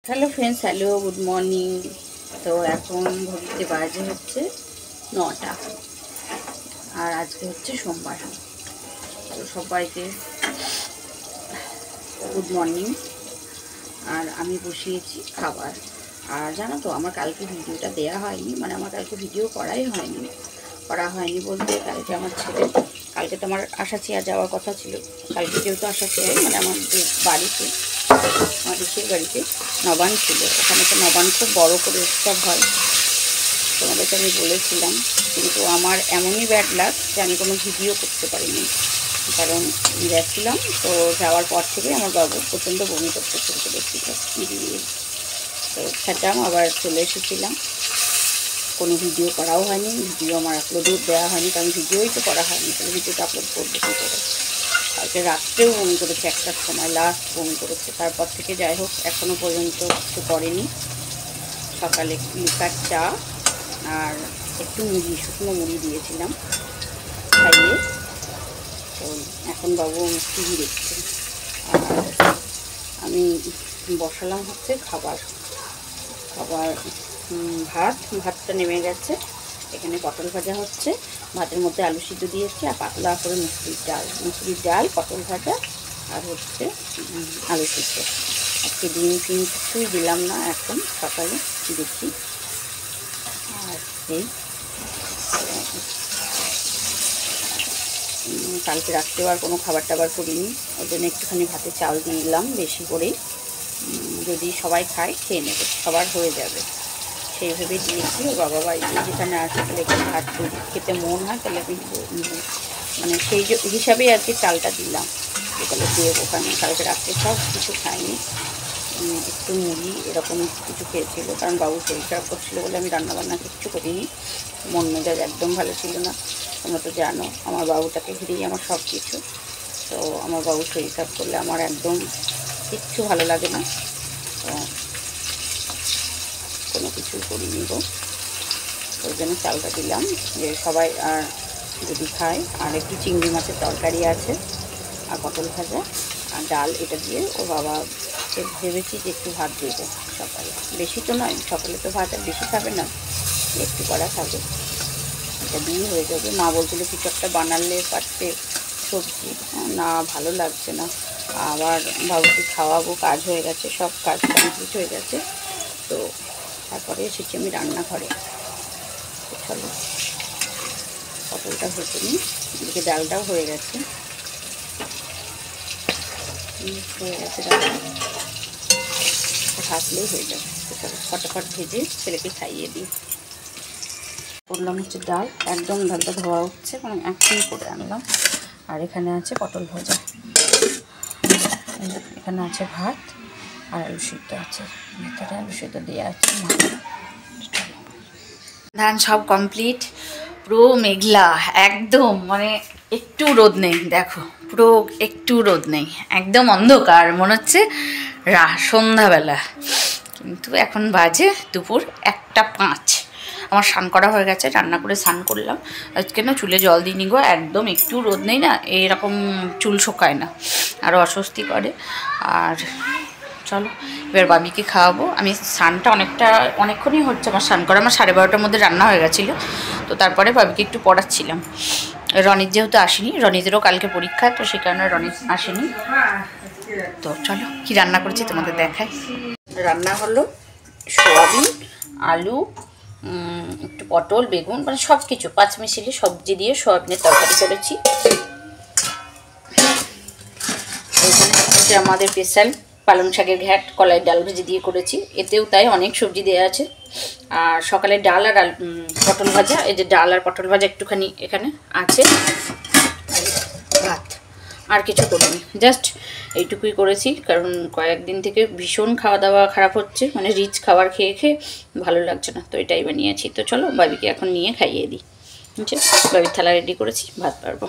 Hello friends, hello, good morning. তো এখন ঘড়িতে বাজে হচ্ছে 9টা, আর আজকে হচ্ছে সোমবার। তো সবাইকে গুড মর্নিং। আর আমি বসিয়েছি খাবার। আর জানো তো, আমার কালকে ভিডিওটা দেওয়া হয়নি, মানে আমার কালকে ভিডিও করা হয়নি বলতে, কালকে আমার ছেলে, কালকে তো আমার আশাচিয়া যাওয়ার কথা ছিল। কালকে যেহেতু আশাচিয়া মানে আমাদের বাড়িতে, আমার দেশের বাড়িতে নবান ছিল। ওখানে তো নবান খুব বড় করে উৎসব হয়, তোমাদেরকে আমি বলেছিলাম। কিন্তু আমার এমনই ব্যাড লাগ যে আমি কোনো ভিডিও করতে পারিনি, কারণ গেছিলাম তো যাওয়ার পর থেকে আমার বাবু প্রচণ্ড বমি করতে শুরু করেছিল। তো খেতাম, আবার চলে এসেছিলাম। কোনো ভিডিও করাও হয়নি, ভিডিও আমার আপলোডও দেওয়া হয়নি, কারণ ভিডিওই তো করা হয়নি, তাহলে ভিডিওটা আপলোড করবো কী করে। কালকে রাত্রেও বমি করেছে, 1টার সময় লাস্ট বমি করেছে। তারপর থেকে যাই হোক এখনও পর্যন্ত কিছু করেনি। সকালে লিকার চা আর একটু মুড়ি, শুকনো মুড়ি দিয়েছিলাম খাইয়ে। তো এখন বাবু টিভি দেখছে, আর আমি বসালাম হচ্ছে খাবার। ভাতটা নেমে গেছে। এখানে পটল ভাজা হচ্ছে, ভাতের মধ্যে আলু সিদ্ধ দিয়েছি, আর পাতলা করে মুসুরির ডাল, পটল ভাজা, আর হচ্ছে আলু সিদ্ধ। আজকে ডিম কিছুই দিলাম না, এখন সকালে দেখি। আর এই কালকে রাত্রেও আর কোনো খাবার টাবার করিনি, ওই জন্য একটুখানি ভাতে চাল দিয়ে দিলাম বেশি করেই। যদি সবাই খায় খেয়ে নেবে, সবার হয়ে যাবে সেইভাবে দিয়েছি। ও বাবা বাড়িতে যেখানে আসে তাহলে একটু ভাত খেতে মন হয়, তাহলে আমি মানে সেই হিসাবেই আর কি চালটা দিলাম, তাহলে দেব ওখানে। কালকে রাত্রে সব কিছু খাইনি, একটু মুড়ি এরকম কিছু খেয়েছিল, কারণ বাবু শরীর খারাপ করছিলো বলে আমি রান্নাবান্না কিচ্ছু করিনি। মন মেজাজ একদম ভালো ছিল না, তোমরা তো জানো আমার বাবুটাকে ঘিরেই আমার সব কিছু। তো আমার বাবু শরীর খারাপ করলে আমার একদম কিচ্ছু ভালো লাগে না, তো কোনো কিছু করিনি গো। ওই জন্য চালটা দিলাম যে সবাই আর যদি খায়। আর একটু চিংড়ি মাছের তরকারি আছে, আর পটল ভাজা আর ডাল, এটা দিয়ে ও বাবা ভেবেছি যে একটু ভাত দেবো সকালে। বেশি তো নয়, সকালে তো ভাত আর বেশি খাবে না, একটু করা খাবে, এটা দিয়ে হয়ে যাবে। মা বলছিল কিছু একটা বানালে পারতে সবজি, না ভালো লাগছে না। আবার বাবুকে খাওয়াবো, কাজ হয়ে গেছে, সব কাজ কমপ্লিট হয়ে গেছে। তো তারপরে এসেছি আমি রান্নাঘরে। তো চলো পটলটা ভেজে নিই, এদিকে ডালটাও হয়ে গেছে ডালটা ভাজলেই হয়ে যাবে। তো চলো ফটাফট ভেজে ছেলেকে খাইয়ে দিই। করলাম হচ্ছে ডাল, একদম ডালটা ধোয়া হচ্ছে, মানে একদম করে আনলাম। আর এখানে আছে পটল ভাজা, এখানে আছে ভাত, আর আলু সিদ্ধ আছে, ভেতরে আলু সিদ্ধ দেওয়া আছে। ধান সব কমপ্লিট, পুরো মেঘলা একদম, মানে একটু রোদ নেই, দেখো পুরো একটু রোদ নেই, একদম অন্ধকার, মনে হচ্ছে সন্ধ্যাবেলা। কিন্তু এখন বাজে দুপুর 1:05। আমার স্নান করা হয়ে গেছে, রান্না করে স্নান করলাম। আজকে না চুলে জল দিইনি গো, একদম একটু রোদ নেই না, এরকম চুল শোকায় না, আরও অস্বস্তি করে। আর চলো এবার বাবিকে খাওয়াবো। আমি স্নানটা অনেকক্ষণই হচ্ছে আমার স্নান করা, আমার 12:30টার মধ্যে রান্না হয়ে গেছিলো। তো তারপরে বাবিকে একটু পড়াচ্ছিলাম। রনিত যেহেতু আসেনি, রনিতেরও কালকে পরীক্ষা, তো সেই কারণে রনিত আসেনি। তো চলো কি রান্না করছি তোমাদের দেখাই। রান্না হলো সোয়াবিন, আলু, একটু পটল, বেগুন, মানে সব কিছু পাঁচমিশালি সবজি দিয়ে সোয়াবিনের তরকারি করেছি। এটা আমাদের স্পেশাল পালং শাকের ঘ্যাট কলাই ডাল ভেজে দিয়ে করেছি, এতেও তাই অনেক সবজি দেওয়া আছে। আর সকালে ডাল আর পটল ভাজা, এই যে ডাল আর পটল ভাজা একটুখানি এখানে আছে, ভাত আর কিছু করিনি, জাস্ট এইটুকুই করেছি। কারণ কয়েকদিন থেকে ভীষণ খাওয়া দাওয়া খারাপ হচ্ছে, মানে রিচ খাবার খেয়ে খেয়ে ভালো লাগছে না, তো এটাই বানিয়েছি। তো চলো বাবিকে এখন নিয়ে খাইয়ে দিই। বুঝছে, বাবির থালা রেডি করেছি, ভাত পারবো।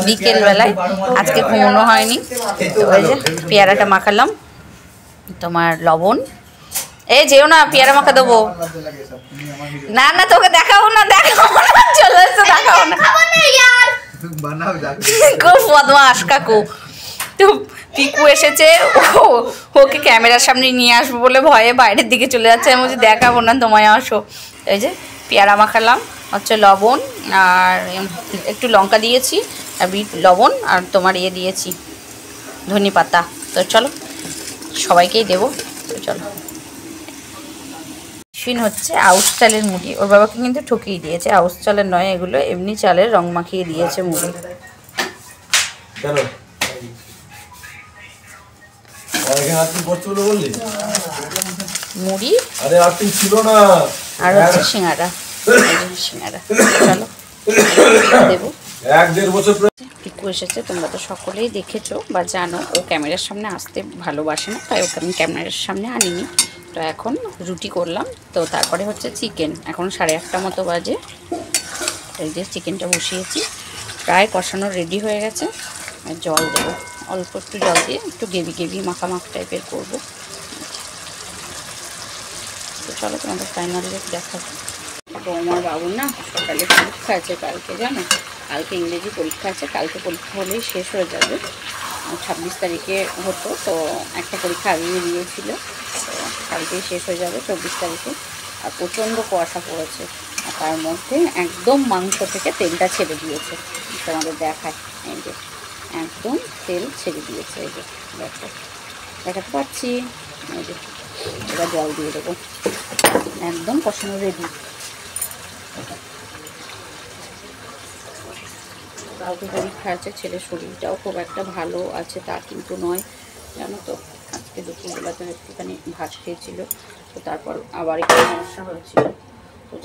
বিকেলবেলায় আজকে ঘুমানো হয়নি, তো ওই যে পেয়ারাটা মাখালাম, তোমার লবণ, এই যেও না পেয়ারা মাখা দেবো না, না তোকে দেখাবো না, চলে এসো, দেখাবো না, খুব বদমাস কাকু। তো পিকু এসেছে, ওকে ক্যামেরার সামনে নিয়ে আসবো বলে ভয়ে বাইরের দিকে চলে যাচ্ছে। আমি বলছি দেখাবো না, তোমায় আসো। এই যে পেয়ারা মাখালাম, হচ্ছে লবণ আর একটু লঙ্কা দিয়েছি, আর বিট লবণ আর তোমার দিয়েছি ধনে পাতা। তো চলো সবাইকেই দেবো। তো চলো, হচ্ছে আউশ চালের মুড়ি। ওর বাবাকে কিন্তু ঠকিয়ে দিয়েছে, আউশ চালের নয় এগুলো, এমনি চালের রং মাখিয়ে দিয়েছে মুড়ি। মুড়ি আর হচ্ছে সিঙ্গারা। সিঙ্গারা চলো দেবো। পিকু এসেছে, তোমরা তো সকলেই দেখেছো বা জানো, ও ক্যামেরার সামনে আসতে ভালোবাসে না, তাই ওকে আমি ক্যামেরার সামনে আনিনি। তো এখন রুটি করলাম, তো তারপরে হচ্ছে চিকেন। এখন 8:30 মতো বাজে। এই যে চিকেনটা বসিয়েছি, প্রায় কষানো রেডি হয়ে গেছে। আর জল দেবো, অল্প একটু জল দিয়ে একটু গেভি মাখা টাইপের করবো। তো চলো তোমাদের ফাইনাল লুক দেখাবো। তো আমার বাবুর না সকালে পরীক্ষা আছে কালকে, জানো, কালকে ইংরেজি পরীক্ষা আছে। কালকে পরীক্ষা হলেই শেষ হয়ে যাবে, 26 তারিখে হতো, তো একটা পরীক্ষা আগিয়ে দিয়েছিল, তো কালকেই শেষ হয়ে যাবে 24 তারিখে। আর প্রচণ্ড কুয়াশা পড়েছে, আর তার মধ্যে একদম মাংস থেকে তেলটা ছেড়ে দিয়েছে। তোমাদের দেখায়, এই যে একদম তেল ছেড়ে দিয়েছে। এই যে দেখো, দেখাতে পাচ্ছি। এই যে এবার জল দিয়ে দেবো, একদম কষানো রেডি। কালকে পরীক্ষা আছে, ছেলের শরীরটাও খুব একটা ভালো আছে তা কিন্তু নয়, জানো তো। আজকে দুপুরবেলাতে একটুখানি ভাত খেয়েছিল, তো তারপর আবার একটু সমস্যা হয়েছিল। তো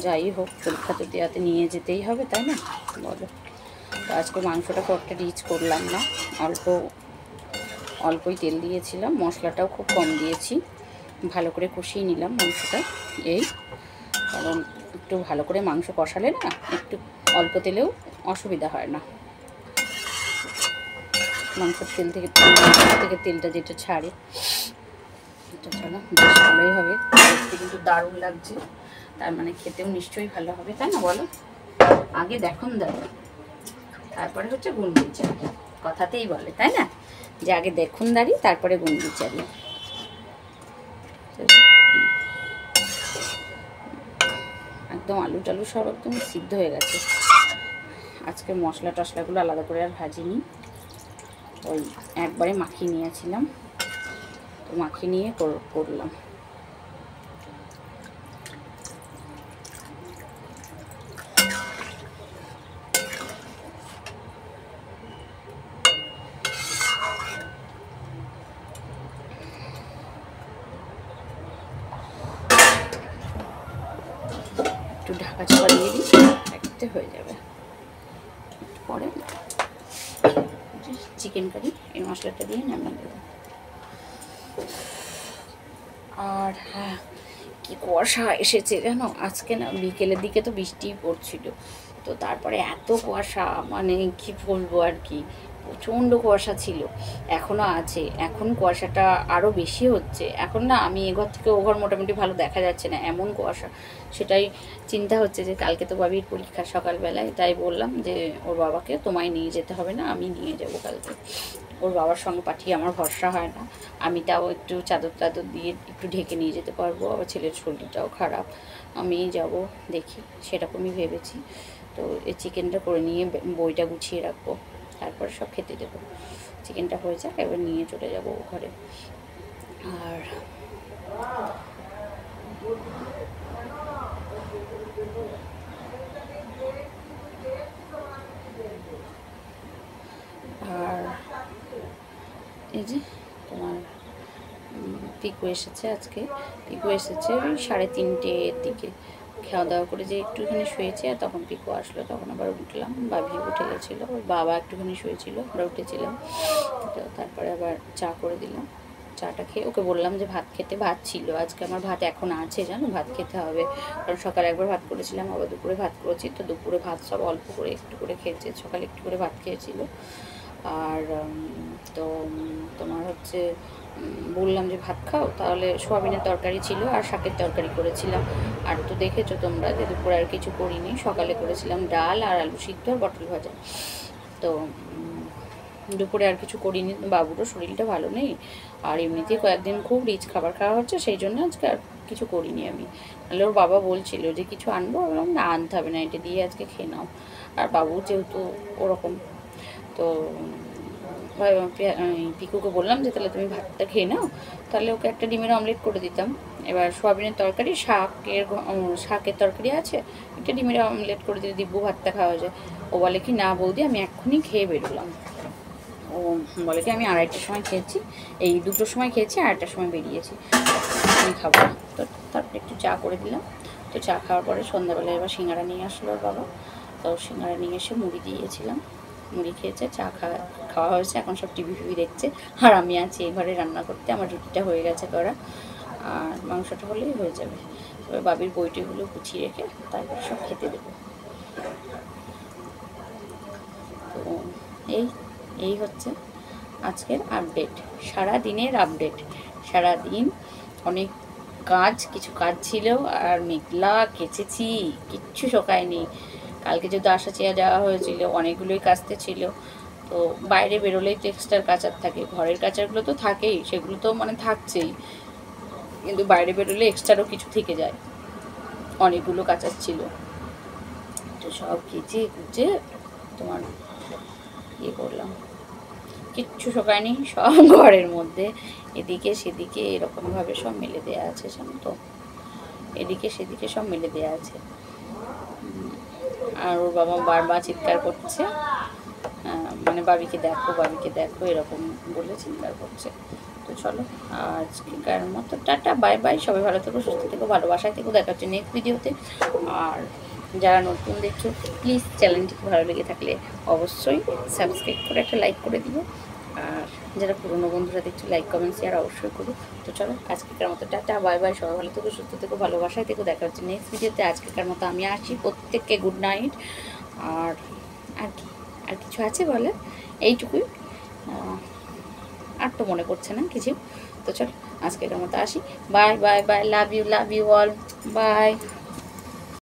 যাই হোক পরীক্ষা তো দেওয়াতে নিয়ে যেতেই হবে, তাই না বলো। তো আজকে মাংসটা খুব একটা রিচ করলাম না, অল্পই তেল দিয়েছিলাম, মশলাটাও খুব কম দিয়েছি। ভালো করে কষিয়ে নিলাম মাংসটা, এই কারণ একটু ভালো করে মাংস কষালে না একটু অল্প তেলেও অসুবিধা হয় না। মাংসের তেল থেকে তেলটা যেটা ছাড়ে, এটা চলো বেশ ভালোই হবে। দেখতে কিন্তু দারুণ লাগছে, তার মানে খেতেও নিশ্চয়ই ভালো হবে, তাই না বলো। আগে দেখুন তারপরে হচ্ছে গুণ বিচারি, কথাতেই বলে, তাই না, যে আগে দেখুন দাঁড়ি তারপরে গুণ বিচারি। একদম আলু টালু সব একদম সিদ্ধ হয়ে গেছে। আজকে মশলা টশলাগুলো আলাদা করে আর ভাজিনি, ওই একবারে মাখিয়ে নিয়েছিলাম, তো মাখিয়ে নিয়ে করলাম। একটু ঢাকা চাপা দিয়ে দিই, একটু হয়ে যাবে। পরে চিকেন কারি এই মশলাটা দিয়ে নামিয়ে দেবো। আর হ্যাঁ, কি কুয়াশা এসেছে জানো, আজকে না বিকেলের দিকে তো বৃষ্টিই পড়ছিল, তো তারপরে এত কুয়াশা, মানে কি বলবো আর কি, প্রচণ্ড কুয়াশা ছিল, এখনও আছে। এখন কুয়াশাটা আরও বেশি হচ্ছে। এখন না আমি এঘর থেকে ওঘর মোটামুটি ভালো দেখা যাচ্ছে না, এমন কুয়াশা। সেটাই চিন্তা হচ্ছে যে কালকে তো বাবির পরীক্ষা সকালবেলায়, তাই বললাম যে ওর বাবাকে তোমায় নিয়ে যেতে হবে না, আমি নিয়ে যাব কালকে। ওর বাবার সঙ্গে পাঠিয়ে আমার ভরসা হয় না, আমি তাও একটু চাদর দিয়ে একটু ঢেকে নিয়ে যেতে পারবো, আবার ছেলের শরীরটাও খারাপ, আমি যাব দেখি, সেরকমই ভেবেছি। তো এই চিকেনটা করে নিয়ে বইটা গুছিয়ে রাখবো, তারপর সব খেতে দেবো। চিকেনটা হয়ে যাক, এবার নিয়ে চলে যাব ঘরে। আর এই যে তোমার পিকু এসেছে, আজকে পিকু এসেছে ওই 3:30-এর দিকে, খাওয়া দাওয়া করে যে একটুখানি শুয়েছি, আর তখন পিকু আসলো, তখন আবার উঠলাম। বাবি উঠে গেছিলো, ওর বাবা একটুখানি শুয়েছিল, আমরা উঠেছিলাম। তো তারপরে আবার চা করে দিলাম, চাটা খেয়ে ওকে বললাম যে ভাত খেতে। ভাত ছিল আজকে আমার, ভাত এখন আছে জানো, ভাত খেতে হবে, কারণ সকালে একবার ভাত করেছিলাম, আবার দুপুরে ভাত করেছি, তো দুপুরে ভাত সব অল্প করে একটু করে খেয়েছে, সকালে একটু করে ভাত খেয়েছিল। আর তো তোমার হচ্ছে বললাম যে ভাত খাও, তাহলে সোয়াবিনের তরকারি ছিল আর শাকের তরকারি করেছিলাম। আর তো দেখেছো তোমরা যে দুপুরে আর কিছু করিনি, সকালে করেছিলাম ডাল আর আলু সিদ্ধ আর পটল ভাজা। তো দুপুরে আর কিছু করিনি, বাবুরও শরীরটা ভালো নেই, আর এমনিতেই কয়েকদিন খুব রিচ খাবার খাওয়া হচ্ছে, সেই জন্য আজকে আর কিছু করিনি আমি। তাহলে ওর বাবা বলছিল যে কিছু আনবো, বললাম না আনতে হবে না, এটা দিয়ে আজকে খেয়ে নাও। আর বাবু যেহেতু ওরকম, তো পিকুকে বললাম যে তাহলে তুমি ভাতটা খেয়ে নাও, তাহলে ওকে একটা ডিমের অমলেট করে দিতাম। এবার সোয়াবিনের তরকারি, শাকের তরকারি আছে, একটা ডিমের অমলেট করে দিলে দিব্য ভাতটা খাওয়া যায়। ও বলে কি না বৌদি আমি এক্ষুনি খেয়ে বেরোলাম, ও বলে কি আমি 2:30টার সময় খেয়েছি, এই 2টোর সময় খেয়েছি, 2:30টার সময় বেরিয়েছি, আমি খাবো না। তো তারপরে একটু চা করে দিলাম। তো চা খাওয়ার পরে সন্ধ্যাবেলায় এবার সিঙ্গাড়া নিয়ে আসলো ওর বাবা, তো সিঙ্গাড়া নিয়ে এসে মুড়ি দিয়েছিলাম, মুড়ি খেয়েছে, চা খাওয়া হয়েছে, এখন সব টিভি ফিভি দেখছে। আর আমি আছি এই ঘরে রান্না করতে, আমার রুটিটা হয়ে গেছে করা, আর মাংসটা হলেই হয়ে যাবে। তবে বাবির বইটিগুলো গুছিয়ে রেখে তারপর সব খেতে দেবো। তো এই হচ্ছে আজকের আপডেট, সারা দিনের আপডেট। সারাদিন অনেক কাজ, কিছু কাজ ছিল, আর মেঘলা কেচেছি, কিচ্ছু শোকায়নি। কালকে যেহেতু আশা চেয়ে যাওয়া হয়েছিল, অনেকগুলোই কাচতে ছিল, তো বাইরে বেরোলেই তো এক্সট্রা কাচার থাকে, ঘরের কাচারগুলো তো থাকেই, সেগুলো তো মানে থাকছেই, কিন্তু বাইরে বেরোলে এক্সট্রারও কিছু থেকে যায়, অনেকগুলো কাচার ছিল। তো সব কেচে কুচে তোমার ইয়ে করলাম, কিচ্ছু শোকায়নি, সব ঘরের মধ্যে এদিকে সেদিকে এরকমভাবে সব মেলে দেওয়া আছে, জানো তো, এদিকে সেদিকে সব মেলে দেওয়া আছে। আর ওর বাবা বারবার চিৎকার করছে, মানে বাবিকে দেখো বাবিকে দেখো এরকম বলে চিৎকার করছে। তো চলো আজকের মতো টাটা, বাই বাই, সবাই ভালো থেকো, সুস্থ থেকো, ভালোবাসায় থেকো, দেখা হচ্ছে নেক্সট ভিডিওতে। আর যারা নতুন দেখছো প্লিজ চ্যানেলটিকে ভালো লেগে থাকলে অবশ্যই সাবস্ক্রাইব করে একটা লাইক করে দিও, আর যারা পুরনো বন্ধুরা দেখছো লাইক কমেন্ট শেয়ার অবশ্যই করো। তো চলো আজকের মতো টাটা, বাই বাই, সবাই ভালো থেকো, সুস্থ থেকো, ভালোবাসায় থেকো, দেখা হচ্ছে নেক্সট ভিডিওতে। আজকের মতো আমি আসি, প্রত্যেককে গুড নাইট। আর আর কি, আর কিছু আছে বলে, এইটুকুই, আর তো মনে পড়ছে না কিছু। তো চলো আজকের মতো আসি, bye bye bye, love you all, by.